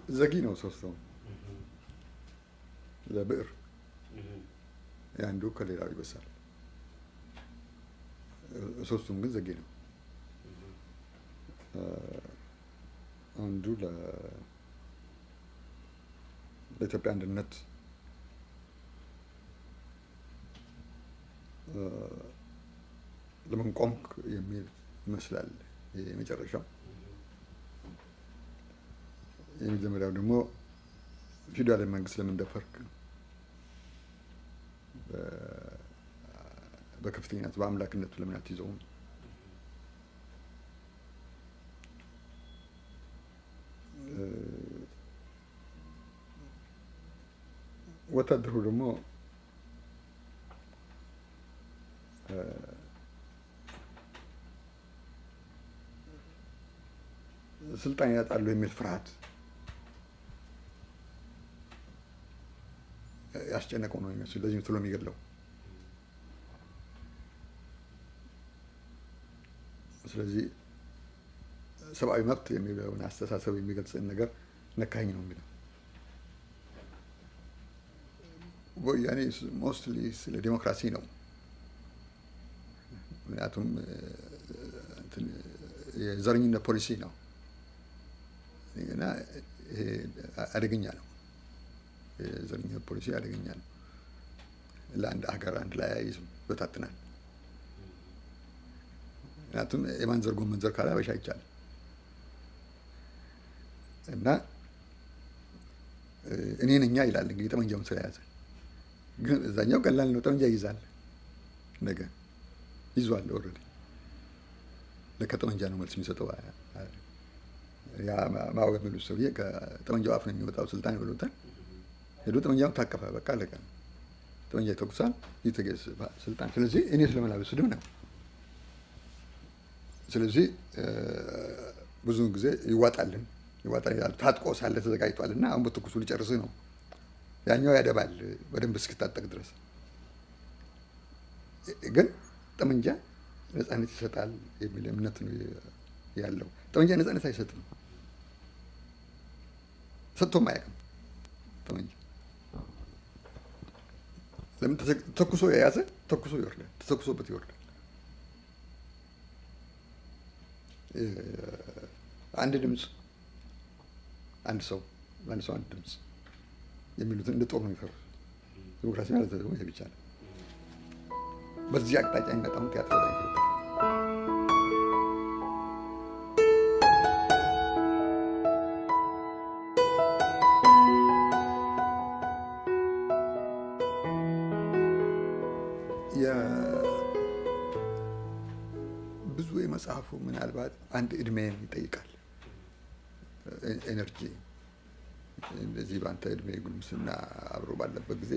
ዘጊ ነው ሶስቱም ለብዕር ያንዱ ከሌላው ይበሳል። ሶስቱም ግን ዘጊ ነው። አንዱ ለኢትዮጵያ አንድነት ለምን ቆምክ የሚል ይመስላል የመጨረሻው። የመጀመሪያው ደግሞ ፊውዳል መንግስት ለምን ደፈርክ፣ በከፍተኛነት በአምላክነቱ ለምን አትይዘውም? ወታደሩ ደግሞ ስልጣን ያጣሉ የሚል ፍርሃት ያስጨነቀው ነው የሚመስለው። ለዚህ ነው የሚገድለው። ስለዚህ ሰብአዊ መብት የሚለውን አስተሳሰብ የሚገልጽን ነገር ነካኝ ነው የሚለው። ወያኔ ሞስትሊ ስለ ዲሞክራሲ ነው። ምክንያቱም የዘረኝነት ፖሊሲ ነው እና አደገኛ ነው። የዘረኝነት ፖሊሲ አደገኛ ነው። ለአንድ ሀገር አንድ ላይ አይይዝም፣ በታትናል። ምክንያቱም የማን ዘር ጎመን ዘር ካለ አበሻ አይቻልም እና እኔ ነኛ ይላል እንግዲህ ጠመንጃውን ስለያዘ። ግን እዛኛው ቀላል ነው። ጠመንጃ ይይዛል፣ ነገ ይዟል። ኦልሬዲ ለከጠመንጃ ነው መልስ የሚሰጠው። ያ ማወቅ የሚሉት ሰውዬ ከጠመንጃው አፍ ነው የሚወጣው ስልጣን ብሎታል። ሄዶ ጠመንጃውን ታቀፈ፣ በቃ አለቀ። ጠመንጃ ይተኩሳል፣ ይተገዝ ስልጣን። ስለዚህ እኔ ስለመላበስ ስድብ ነው። ስለዚህ ብዙውን ጊዜ ይዋጣል ይላል። ታጥቆ ሳለ ተዘጋጅቷል እና አሁን በትኩሱ ሊጨርስህ ነው። ያኛው ያደባል በደንብ እስክታጠቅ ድረስ። ግን ጠመንጃ ነፃነት ይሰጣል የሚል እምነት ነው ያለው። ጠመንጃ ነፃነት አይሰጥም፣ ሰጥቶም አያውቅም። ጠመንጃ ለምን ተኩሶ የያዘ ተኩሶ ይወርዳል፣ ተተኩሶበት ይወርዳል። አንድ ድምፅ አንድ ሰው አንድ ድምፅ የሚሉትን እንደ ጦር ነው የሚፈሩት። ዲሞክራሲ ማለት ደግሞ ይሄ ብቻ ነው። በዚህ አቅጣጫ የሚመጣውን ቲያትር ላይ ይፈታል። ብዙ የመጽሐፉ ምናልባት አንድ እድሜን ይጠይቃል። ኤነርጂ እንደዚህ በአንተ እድሜ ጉልምስና አብሮ ባለበት ጊዜ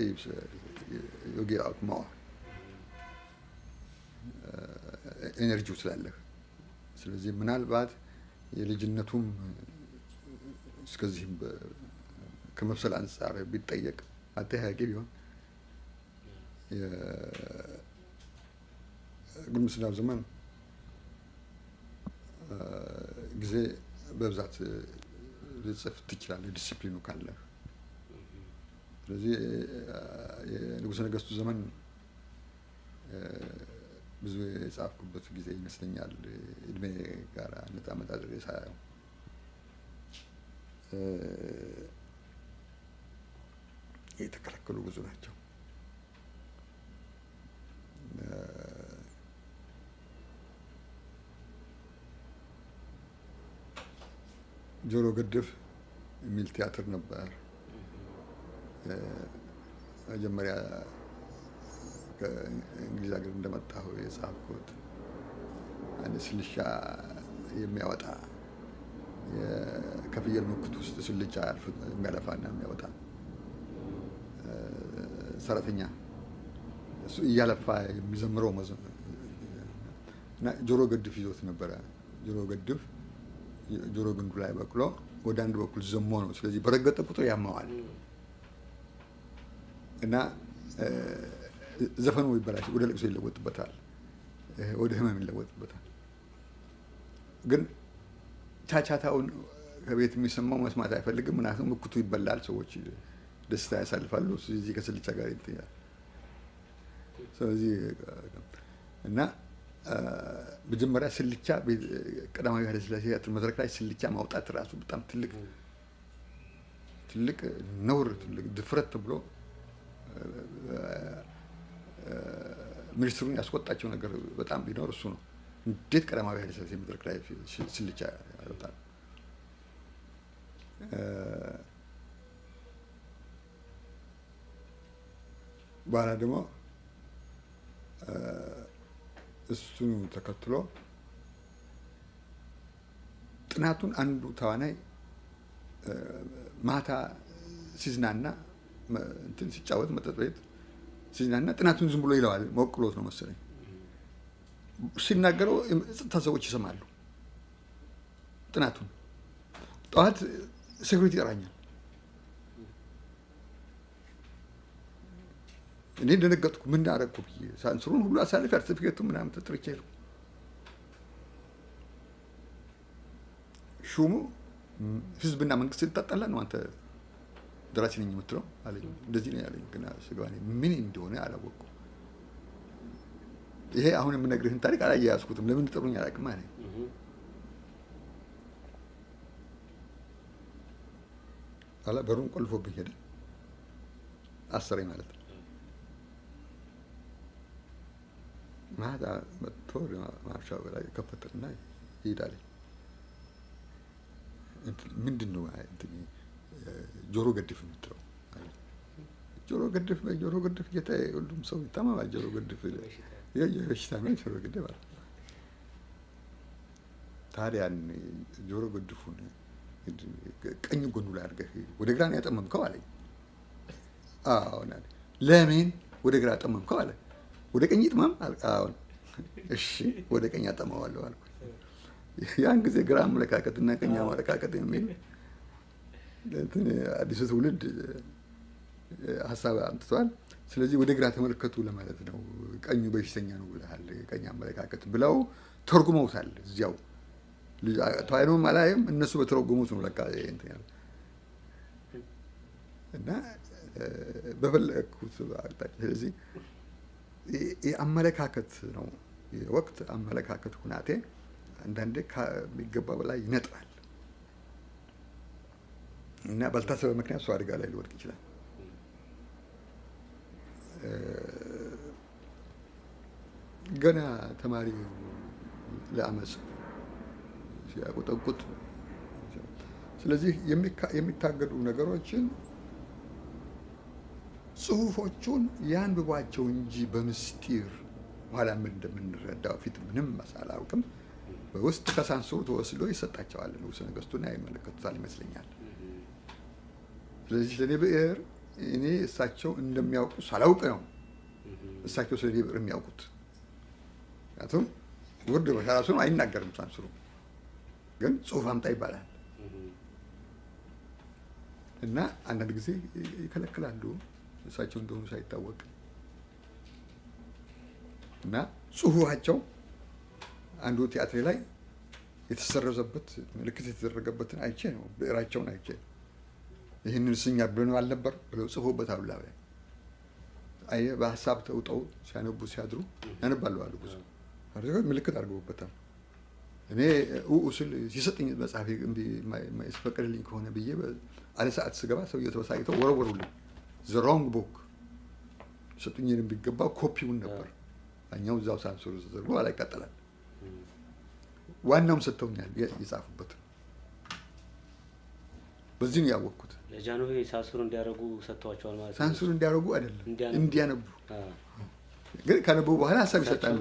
ዮጊ አውትማዋ ኤነርጂው ስላለህ፣ ስለዚህ ምናልባት የልጅነቱም እስከዚህም ከመብሰል አንጻር ቢጠየቅ አጠያያቂ ቢሆን የጉልምስናው ዘመን ጊዜ በብዛት ልጽፍ ትችላለህ፣ ዲሲፕሊኑ ካለ። ስለዚህ የንጉሠ ነገሥቱ ዘመን ብዙ የጻፍኩበት ጊዜ ይመስለኛል። እድሜ ጋር አነጣመጣጥሬ ሳየው የተከለከሉ ብዙ ናቸው። ጆሮ ገድፍ የሚል ቲያትር ነበር። መጀመሪያ ከእንግሊዝ ሀገር እንደመጣሁ የጻፍኩት አንድ ስልቻ የሚያወጣ ከፍየል ምክት ውስጥ ስልቻ የሚያለፋና የሚያወጣ ሰራተኛ እሱ እያለፋ የሚዘምረው እና ጆሮ ገድፍ ይዞት ነበረ። ጆሮ ገድፍ ጆሮ ግንዱ ላይ በቅሎ ወደ አንድ በኩል ዘሞ ነው። ስለዚህ በረገጠ ቁጥር ያማዋል እና ዘፈኑ ይበላሽ፣ ወደ ለቅሶ ይለወጥበታል፣ ወደ ህመም ይለወጥበታል። ግን ቻቻታውን ከቤት የሚሰማው መስማት አይፈልግም። ምክንያቱም ምኩቱ ይበላል፣ ሰዎች ደስታ ያሳልፋሉ። እዚህ ከስልቻ ጋር ይተኛል። ስለዚህ እና መጀመሪያ ስልቻ ቀዳማዊ ኃይለ ሥላሴ ቲያትር መድረክ ላይ ስልቻ ማውጣት ራሱ በጣም ትልቅ ነውር፣ ትልቅ ድፍረት ተብሎ ሚኒስትሩን ያስቆጣቸው ነገር በጣም ቢኖር እሱ ነው። እንዴት ቀዳማዊ ኃይለ ሥላሴ መድረክ ላይ ስልቻ ያወጣል? በኋላ ደግሞ እሱን ተከትሎ ጥናቱን አንዱ ተዋናይ ማታ ሲዝናና እንትን ሲጫወት መጠጥ ቤት ሲዝናና ጥናቱን ዝም ብሎ ይለዋል። ሞቅሎት ነው መሰለኝ ሲናገረው ጸጥታ ሰዎች ይሰማሉ ጥናቱን። ጠዋት ሴኩሪቲ ይጠራኛል። እኔ ደነገጥኩ። ምን አደረግኩ ብዬ ሳንስሩን ሁሉ አሳልፍ ሰርቲፊኬቱን ምናምን ተጥርቼ ነው። ሹሙ ህዝብና መንግስት ልታጣላ ነው አንተ ደራሲ ነኝ የምትለው አለኝ። እንደዚህ ነው ያለኝ። ግን ስጋኔ ምን እንደሆነ አላወቅኩም። ይሄ አሁን የምነግርህን ታሪክ አላያያዝኩትም። ለምን ጥሩኝ አላውቅም አለኝ። አላ በሩን ቆልፎብኝ ሄደ። አሰረኝ ማለት ነው። ማታ መጥቶ ማርሻው ላይ ከፈተና ይሄዳል። ምንድን ነው ጆሮ ገድፍ የምትለው? ጆሮ ገድፍ ጌታ፣ ሁሉም ሰው ይታመማል። ጆሮ ገድፍ በሽታ ነው። ጆሮ ገድፍ አለ። ታዲያ ጆሮ ገድፉን ቀኝ ጎኑ ላይ አድርገህ ወደ ግራ ነው ያጠመምከው አለኝ። አዎ። ለምን ወደ ግራ አጠመምከው አለ። ወደ ቀኝ ጥማም? አሁን እሺ ወደ ቀኝ አጠመዋለሁ አልኩ። ያን ጊዜ ግራ አመለካከትና ቀኝ አመለካከት የሚል አዲሱ ትውልድ ሀሳብ አምጥቷል። ስለዚህ ወደ ግራ ተመልከቱ ለማለት ነው። ቀኙ በሽተኛ ነው ብለሃል፣ ቀኝ አመለካከት ብለው ተርጉመውታል። እዚያው ተዋይኖም አላየም፣ እነሱ በተረጉሙት ነው ለካ እንትን ያለ እና በፈለኩት አቅጣጫ። ስለዚህ የአመለካከት ነው የወቅት አመለካከት ሁናቴ አንዳንዴ ከሚገባ በላይ ይነጥራል እና ባልታሰበ ምክንያት ሰው አደጋ ላይ ሊወድቅ ይችላል። ገና ተማሪ ለአመፅ ሲያቆጠቁጥ፣ ስለዚህ የሚታገዱ ነገሮችን ጽሁፎቹን ያንብቧቸው እንጂ በምስጢር ኋላ ምን እንደምንረዳው ፊት ምንም አላውቅም። በውስጥ ከሳንሱሩ ተወስዶ ይሰጣቸዋል። ንጉሠ ነገሥቱና ይመለከቱታል ይመስለኛል። ስለዚህ ስለኔ ብዕር እኔ እሳቸው እንደሚያውቁ ሳላውቅ ነው እሳቸው ስለኔ ብዕር የሚያውቁት። ምክንያቱም ውርድ በራሱ ነው አይናገርም። ሳንሱሩ ግን ጽሁፍ አምጣ ይባላል እና አንዳንድ ጊዜ ይከለክላሉ እሳቸው እንደሆኑ ሳይታወቅ እና ጽሁፋቸው አንዱ ቲያትር ላይ የተሰረዘበት ምልክት የተደረገበትን አይቼ ነው ብዕራቸውን አይቼ ይህንን ስኛ ብለን አልነበር ብለው ጽፎበት አሉላ ላይ አየህ፣ በሀሳብ ተውጠው ሲያነቡ ሲያድሩ ያነባሉ አሉ። ብዙ አድርገው ምልክት አድርገውበታል። እኔ ስል ሲሰጥኝ መጽሐፍ የማይፈቀድልኝ ከሆነ ብዬ አለ ሰዓት ስገባ ሰውዬው ተበሳጭተው ወረወሩልኝ። ዘ ሮንግ ቡክ ሰጡኝን ቢገባው ኮፒውን ነበር። እኛው እዛው ሳንሱር ተደርጎ አላ ይቀጥላል። ዋናውም ሰጥተውኛል የጻፉበት። በዚህ ነው ያወቅኩት። ለጃንሆይ ሳንሱር እንዲያደርጉ ሰጥተዋቸዋል ማለት ነው። ሳንሱር እንዲያደርጉ አይደለም እንዲያነቡ። ግን ካነበቡ በኋላ ሀሳብ ይሰጣሉ።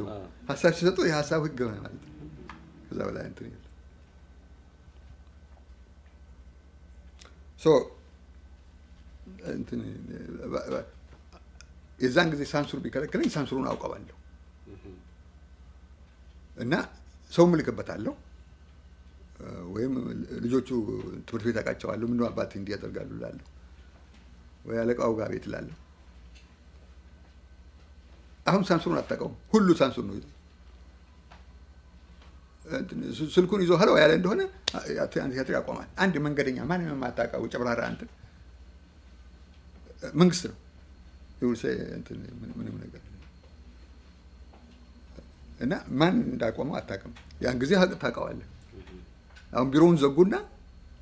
ሀሳብ ሲሰጡ የሀሳብ ህግ ነው ማለት ነው። ከዛ በላይ እንትን ይላል። እንትን የዛን ጊዜ ሳንሱር ቢከለክለኝ ሳንሱሩን አውቀዋለሁ እና ሰው ምልክበታለሁ። ወይም ልጆቹ ትምህርት ቤት አውቃቸዋለሁ። ምነው አባት እንዲህ ያደርጋሉ እላለሁ። ወይ አለቃው ጋር ቤት እላለሁ። አሁን ሳንሱሩን አታውቀውም። ሁሉ ሳንሱር ነው። ስልኩን ይዞ ሄሎ ያለ እንደሆነ ቲያትር ያቆማል። አንድ መንገደኛ ማንም የማታውቀው ጨብራራ እንትን መንግስት ነው ይውልሰ እንትን ምንም ነገር እና ማን እንዳቆመው አታውቅም። ያን ጊዜ ሀቅ ታውቀዋለህ። አሁን ቢሮውን ዘጉና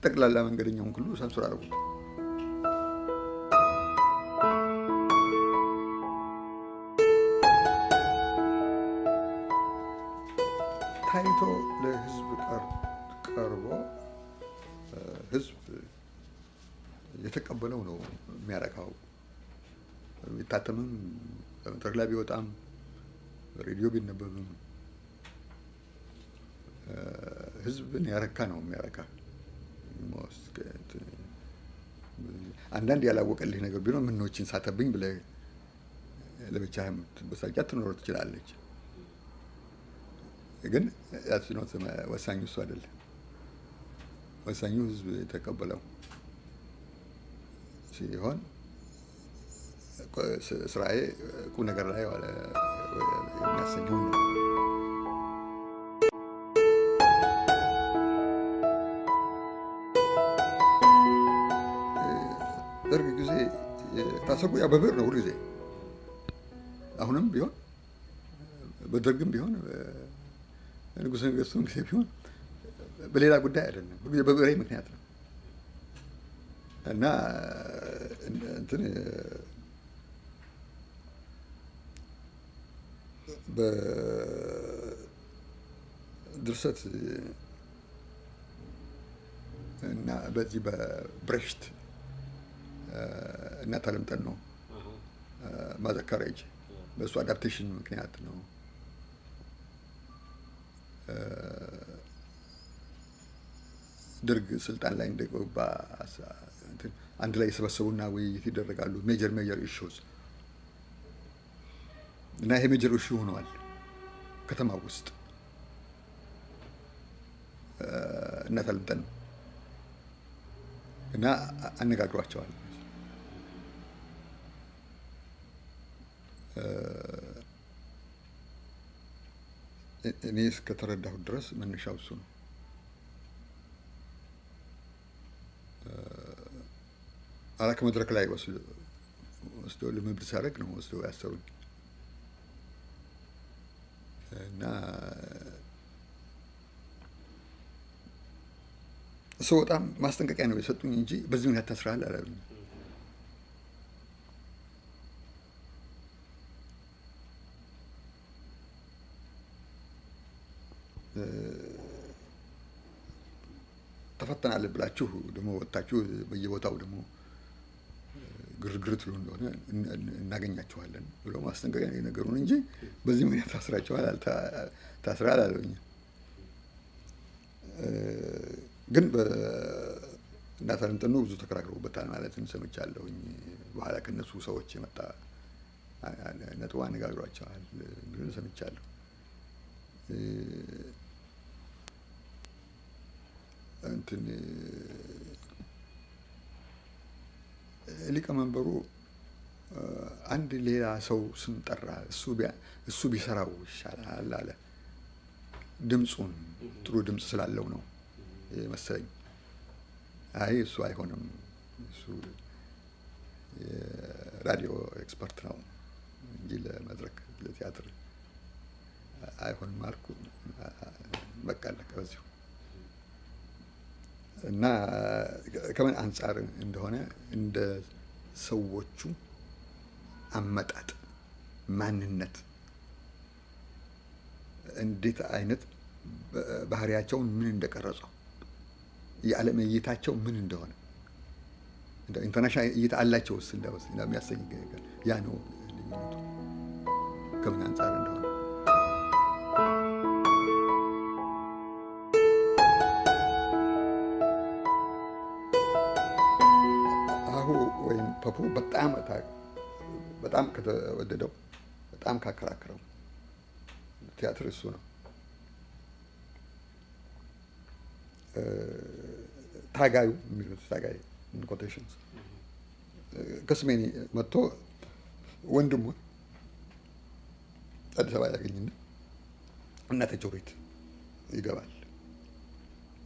ጠቅላላ መንገደኛውን ሁሉ ሰንሱር አደረጉት። ታይቶ ለህዝብ ቀርቦ ህዝብ የተቀበለው ነው የሚያረካው። ቢታተምም በመድረክ ላይ ቢወጣም ሬዲዮ ቢነበብም ህዝብን ያረካ ነው የሚያረካ። አንዳንድ ያላወቀልህ ነገር ቢሆን ምኖችን ሳተብኝ ብለህ ለብቻ በሳቂያ ትኖር ትችላለች። ግን ያስኖት ወሳኙ እሱ አይደለም። ወሳኙ ህዝብ የተቀበለው ሲሆን ስራዬ ቁም ነገር ላይ የሚያሰኘው ነው። ደርግ ጊዜ ታሰርኩ ያ በብር ነው ሁልጊዜ። አሁንም ቢሆን በደርግም ቢሆን ንጉሠ ነገሥቱም ጊዜ ቢሆን በሌላ ጉዳይ አይደለም፣ ሁልጊዜ በብሬ ምክንያት ነው እና እንትን በድርሰት እና በዚህ በብሬሽት እና ተለምጠን ነው ማዘከረጅ በእሱ አዳፕቴሽን ምክንያት ነው ደርግ ስልጣን ላይ እንደገባ አንድ ላይ የሰበሰቡና ውይይት ይደረጋሉ። ሜጀር ኢሹስ እና ይሄ ሜጀር ኢሹ ሆነዋል ከተማ ውስጥ እና ተለምጠን እና አነጋግሯቸዋል። እኔ እስከተረዳሁት ድረስ መነሻው እሱ ነው። አላከ መድረክ ላይ ወስዶ ልምምድ ሳደርግ ነው ወስዶ ያሰሩኝ እና እሱ በጣም ማስጠንቀቂያ ነው የሰጡኝ እንጂ በዚህ ምክንያት ታስረሃል አላሉኝ። ተፈተናል ብላችሁ ደግሞ ወጣችሁ በየቦታው ደግሞ ግርግር ትሉ እንደሆነ እናገኛችኋለን ብሎ ማስጠንቀቂያ ነው የነገሩን እንጂ በዚህ ምክንያት ታስረሃል አላሉኝ። ግን በእናታንተኑ ብዙ ተከራክረውበታል ማለት ሰምቻለሁኝ። በኋላ ከነሱ ሰዎች የመጣ ነጥብ አነጋግሯቸዋል ግን ሰምቻለሁ። እንትን ሊቀመንበሩ አንድ ሌላ ሰው ስም ጠራ። እሱ ቢሰራው ይሻላል አለ። ድምፁን ጥሩ ድምፅ ስላለው ነው መሰለኝ። አይ እሱ አይሆንም፣ እሱ የራዲዮ ኤክስፐርት ነው እንጂ ለመድረክ ለቲያትር አይሆንም አልኩ። በቃ አለቀ በዚሁ። እና ከምን አንጻር እንደሆነ እንደ ሰዎቹ አመጣጥ ማንነት እንዴት አይነት ባህሪያቸውን ምን እንደቀረጸው የዓለም እይታቸው ምን እንደሆነ ኢንተርናሽናል እይታ አላቸውስ እንደሚያሰኝ ያ ነው ልዩነቱ ከምን አንጻር እንደሆነ። ወይም ፐፑ በጣም ከተወደደው በጣም ካከራከረው ቲያትር እሱ ነው። ታጋዩ የሚሉት ታጋይ ኮቴሽንስ ከስሜኒ መጥቶ ወንድሙን አዲስ አበባ ያገኝና እናታቸው ቤት ይገባል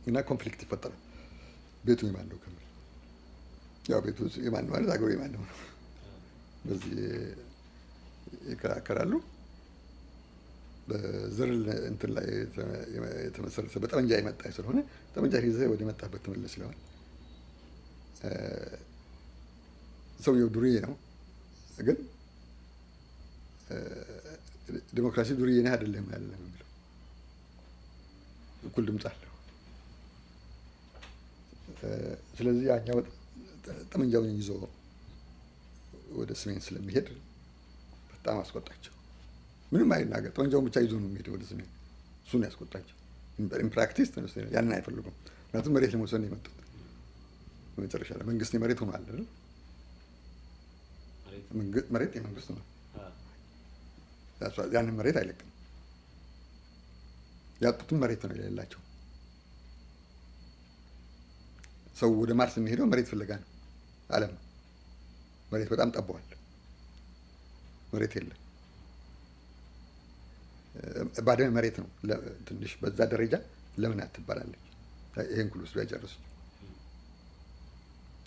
እና ኮንፍሊክት ይፈጠራል። ቤቱ የማን ነው ከሚል ያው ቤቱ የማን ማለት አገሩ የማን ነው በዚህ ይከራከራሉ። በዘር እንትን ላይ የተመሰረተ በጠመንጃ የመጣ ስለሆነ ጠመንጃ ይዘህ ወደ መጣበት ተመለስ ይለዋል። ሰውየው ዱርዬ ነው፣ ግን ዲሞክራሲ ዱርዬ ነህ አይደለም ያለ ነው የሚለው። እኩል ድምፅ አለው። ስለዚህ ያኛው ጠመንጃውን ይዞ ወደ ሰሜን ስለሚሄድ በጣም አስቆጣቸው። ምንም አይናገር፣ ጠመንጃውን ብቻ ይዞ ነው የሚሄደው ወደ ሰሜን። እሱን ያስቆጣቸው። ኢምፕራክቲስ ያንን አይፈልጉም። ምክንያቱም መሬት ለመውሰድ ነው የመጡት። በመጨረሻ ላይ መንግስት የመሬት ሆኗል አይደል? መሬት የመንግስት ነው። ያንን መሬት አይለቅም። ያጡትም መሬት ነው የሌላቸው። ሰው ወደ ማርስ የሚሄደው መሬት ፍለጋ ነው። ዓለም መሬት በጣም ጠበዋል። መሬት የለም። ባድመ መሬት ነው ትንሽ በዛ ደረጃ ለምን አትባላለች? ይሄን ሁሉ ውስጥ ያጨርሱ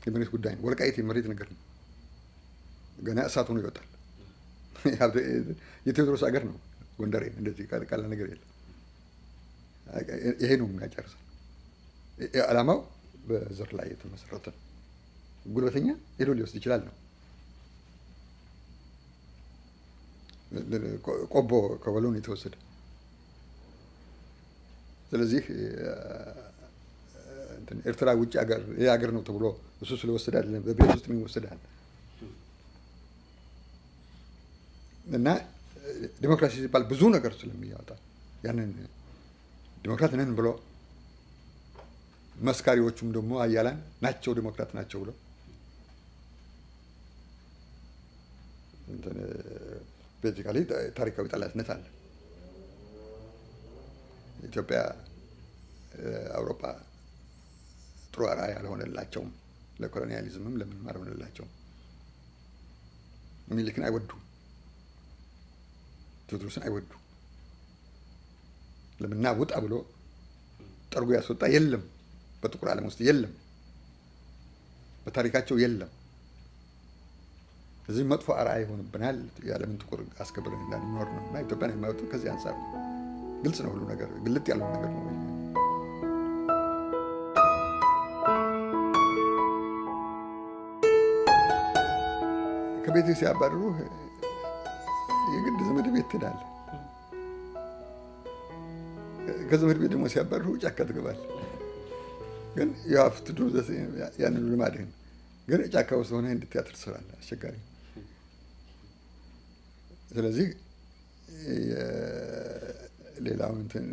የመሬት ጉዳይ ነው። ወልቃይት የመሬት ነገር ነው። ገና እሳት ሆኖ ይወጣል። የቴዎድሮስ ሀገር ነው ጎንደሬ። እንደዚህ ቃል ነገር የለም። ይሄ ነው የሚያጨርሰው። ዓላማው በዘር ላይ የተመሰረተ ነው። ጉልበተኛ ሄዶ ሊወስድ ይችላል ነው። ቆቦ ከወሎን የተወሰደ። ስለዚህ ኤርትራ ውጭ ሀገር ይሄ ሀገር ነው ተብሎ እሱ ስለወሰደ አይደለም፣ በቤት ውስጥ የሚወሰድ አለ። እና ዲሞክራሲ ሲባል ብዙ ነገር ስለሚያወጣ ያንን ዲሞክራት ነን ብሎ መስካሪዎቹም ደግሞ አያላን ናቸው ዲሞክራት ናቸው ብሎ ቤዚካሊ ታሪካዊ ጠላትነት አለ። ኢትዮጵያ አውሮፓ ጥሩ አርአያ አልሆነላቸውም። ለኮሎኒያሊዝምም ለምንም አልሆነላቸውም። ሚኒሊክን አይወዱ፣ ቴዎድሮስን አይወዱ። ለምና ውጣ ብሎ ጠርጎ ያስወጣ የለም። በጥቁር ዓለም ውስጥ የለም። በታሪካቸው የለም። እዚህ መጥፎ አርአያ ይሆንብናል። የዓለምን ጥቁር አስከብረን እንዳንኖር ነው። እና ኢትዮጵያን የማይወጡ ከዚህ አንጻር ነው። ግልጽ ነው። ሁሉ ነገር ግልጥ ያለው ነገር ነው። ከቤት ሲያባርሩ የግድ ዘመድ ቤት ትሄዳለህ። ከዘመድ ቤት ደግሞ ሲያባርሩ ጫካ ትገባለህ። ግን የሀፍት ዱ ያንን ልማድህን ግን ጫካ ውስጥ ሆነ እንደ ቲያትር ትሰራለህ። አስቸጋሪ። ስለዚህ ሌላውን እንትን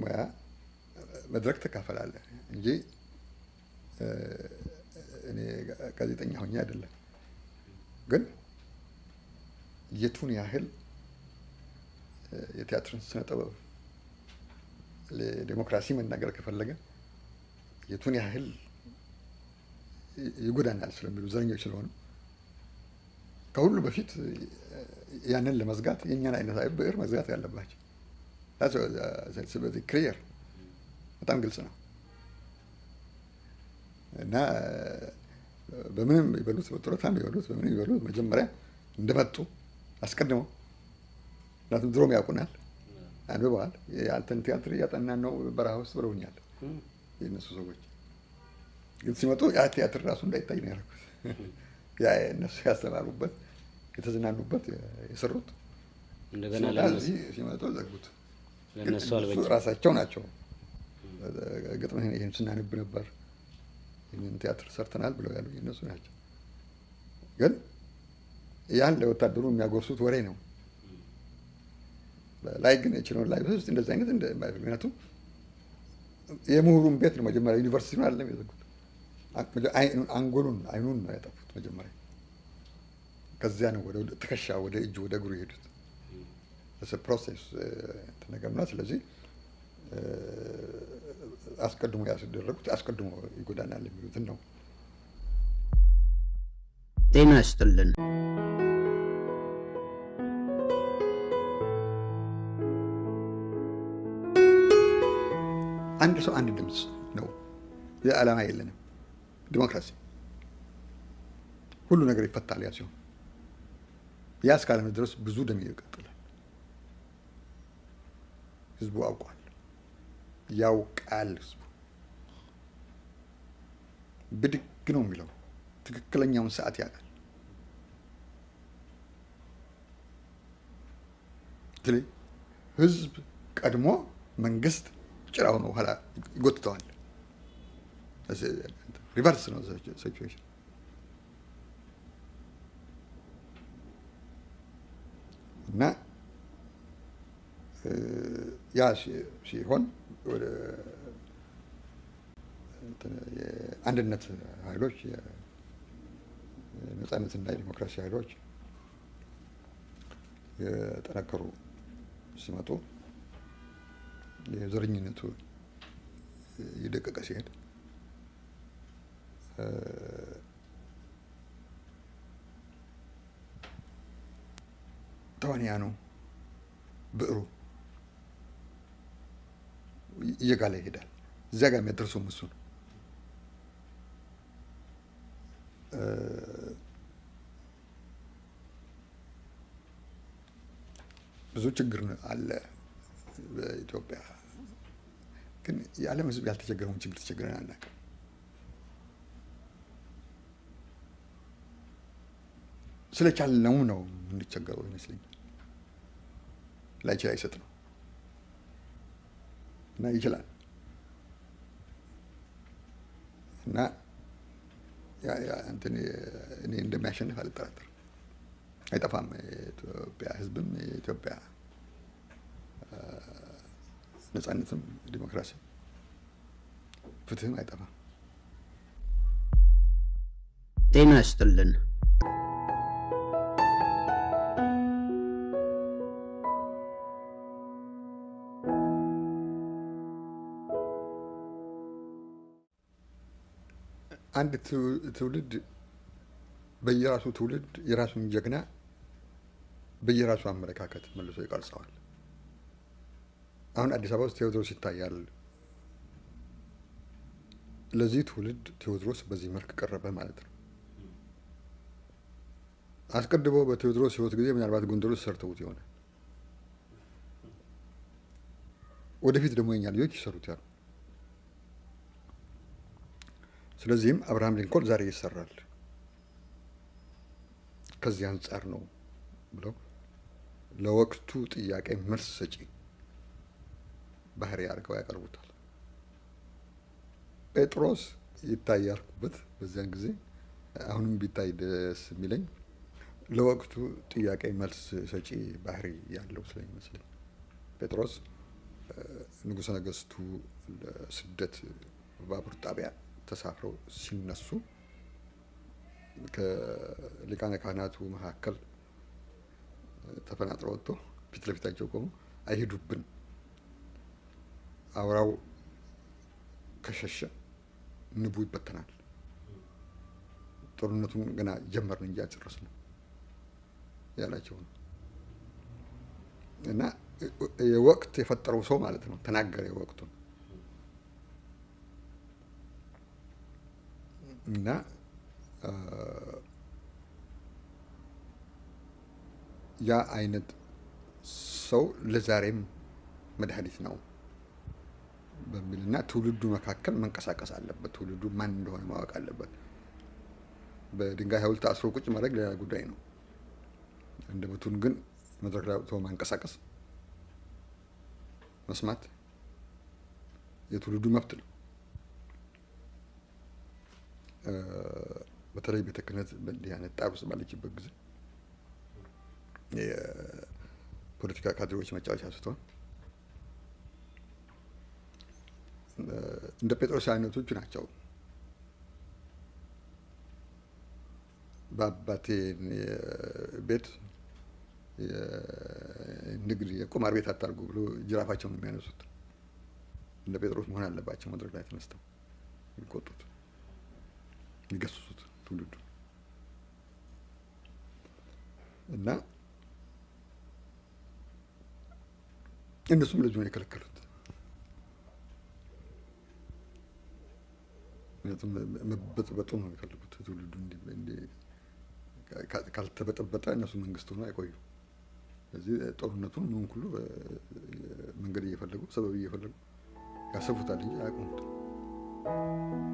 ሙያ መድረክ ትካፈላለህ እንጂ እኔ ጋዜጠኛ ሆኜ አይደለም። ግን የቱን ያህል የቲያትርን ስነ ጥበብ ለዲሞክራሲ መናገር ከፈለገ የቱን ያህል ይጎዳናል ስለሚሉ ዘረኞች ስለሆኑ ከሁሉ በፊት ያንን ለመዝጋት የኛን አይነት ብዕር መዝጋት ያለባቸው። ስለዚህ ክሊየር በጣም ግልጽ ነው። እና በምንም ይበሉት በጡረታም ይበሉት በምንም ይበሉት መጀመሪያ እንደመጡ አስቀድመው ምክንያቱም ድሮም ያውቁናል፣ አንብበዋል። የአንተን ቲያትር እያጠናን ነው በረሃ ውስጥ ብለውኛል የእነሱ ሰዎች። ግን ሲመጡ ያ ቲያትር ራሱ እንዳይታይ ነው ያደረኩት። ያ እነሱ ያስተማሩበት የተዝናኑበት የሰሩት እንደገና ለዚህ ሲመጡ ዘጉት። ለነሱ ራሳቸው ናቸው ገጥመን ይሄን ስናነብ ነበር ይሄን ቲያትር ሰርተናል ብለው ያሉ እነሱ ናቸው። ግን ያን ለወታደሩ የሚያጎርሱት ወሬ ነው። ላይ ግን እችነው ላይ ውስጥ እንደዛ አይነት እንደማይፈልጉ የምሁሩን ቤት ነው መጀመሪያ ዩኒቨርሲቲ ነው አይደለም የዘጉት። አንጎሉን አይኑን ነው ያጠፉት መጀመሪያ። ከዚያ ነው ወደ ትከሻ ወደ እጅ ወደ እግሩ የሄዱት። ፕሮሴስ ተነገርና ስለዚህ አስቀድሞ ያስደረጉት አስቀድሞ ይጎዳናል የሚሉትን ነው። ጤና ይስጥልን። አንድ ሰው አንድ ድምፅ ነው። የዓላማ የለንም። ዲሞክራሲ ሁሉ ነገር ይፈታል። ያ ሲሆን ያ እስካለነ ድረስ ብዙ ደም ይቀጥላል። ህዝቡ አውቋል፣ ያውቃል። ህዝቡ ብድግ ነው የሚለው ትክክለኛውን ሰዓት ያውቃል። ስለዚህ ህዝብ ቀድሞ መንግስት ጭራው ነው ኋላ ይጎትተዋል። ሪቨርስ ነው ሲቹዌሽን። እና ያ ሲሆን ወደ የአንድነት ኃይሎች የነጻነትና የዲሞክራሲ ኃይሎች የጠነከሩ ሲመጡ የዘረኝነቱ እየደቀቀ ሲሄድ ተዋንያኑ ብዕሩ እየጋለ ይሄዳል። እዚያ ጋር የሚያደርሰውም እሱ ነው። ብዙ ችግር አለ በኢትዮጵያ። ግን የዓለም ህዝብ ያልተቸገረውን ችግር ተቸግረን አናውቅም። ስለቻልነው ነው የምንቸገረው ይመስለኛል። ላይችል አይሰጥ ነው እና ይችላል እና እኔ እንደሚያሸንፍ አልጠራጠርም። አይጠፋም። የኢትዮጵያ ህዝብም የኢትዮጵያ ነጻነትም ዲሞክራሲ ፍትህም አይጠፋም። ጤና ይስጥልን። አንድ ትውልድ በየራሱ ትውልድ የራሱን ጀግና በየራሱ አመለካከት መልሶ ይቀርጸዋል። አሁን አዲስ አበባ ውስጥ ቴዎድሮስ ይታያል። ለዚህ ትውልድ ቴዎድሮስ በዚህ መልክ ቀረበ ማለት ነው። አስቀድሞ በቴዎድሮስ ህይወት ጊዜ ምናልባት ጎንደሮች ሰርተውት ይሆናል። ወደፊት ደግሞ የኛ ልጆች ይሰሩት ያሉ። ስለዚህም አብርሃም ሊንኮን ዛሬ ይሰራል። ከዚህ አንጻር ነው ብለው ለወቅቱ ጥያቄ መልስ ሰጪ ባህሪ አድርገው ያቀርቡታል። ጴጥሮስ ይታያልኩበት በዚያን ጊዜ አሁንም ቢታይ ደስ የሚለኝ ለወቅቱ ጥያቄ መልስ ሰጪ ባህሪ ያለው ስለሚመስለኝ ጴጥሮስ ንጉሠ ነገሥቱ ለስደት ባቡር ጣቢያ ተሳፍረው ሲነሱ ከሊቃነ ካህናቱ መካከል ተፈናጥረው ወጥቶ ፊት ለፊታቸው ቆሞ አይሄዱብን፣ አውራው ከሸሸ ንቡ ይበተናል፣ ጦርነቱን ገና ጀመርን እንጂ አልጨረስንም ያላቸው ነው። እና የወቅት የፈጠረው ሰው ማለት ነው ተናገረ የወቅቱን። እና ያ አይነት ሰው ለዛሬም መድኃኒት ነው በሚልና ትውልዱ መካከል መንቀሳቀስ አለበት። ትውልዱ ማን እንደሆነ ማወቅ አለበት። በድንጋይ ሐውልት አስሮ ቁጭ ማድረግ ሌላ ጉዳይ ነው። አንደበቱን ግን መድረክ ላይ አውጥቶ ማንቀሳቀስ፣ መስማት የትውልዱ መብት ነው። በተለይ ቤተ ክህነት በእንዲህ አይነት ጣር ውስጥ ባለችበት ጊዜ የፖለቲካ ካድሬዎች መጫወቻ ስትሆን እንደ ጴጥሮስ አይነቶቹ ናቸው። በአባቴ ቤት ንግድ የቁማር ቤት አታርጉ ብሎ ጅራፋቸውን የሚያነሱት እንደ ጴጥሮስ መሆን አለባቸው። መድረክ ላይ ተነስተው የሚቆጡት የሚገስሱት ትውልዱ እና እነሱም ልጁን የከለከሉት ምክንያቱም መበጥበጡ ነው የሚፈልጉት ትውልዱ እንዲ ካልተበጠበጠ እነሱ መንግስት ሆኖ አይቆዩ። ስለዚህ ጦርነቱን ምን ሁሉ መንገድ እየፈለጉ ሰበብ እየፈለጉ ያሰፉታል እንጂ አያቆሙትም።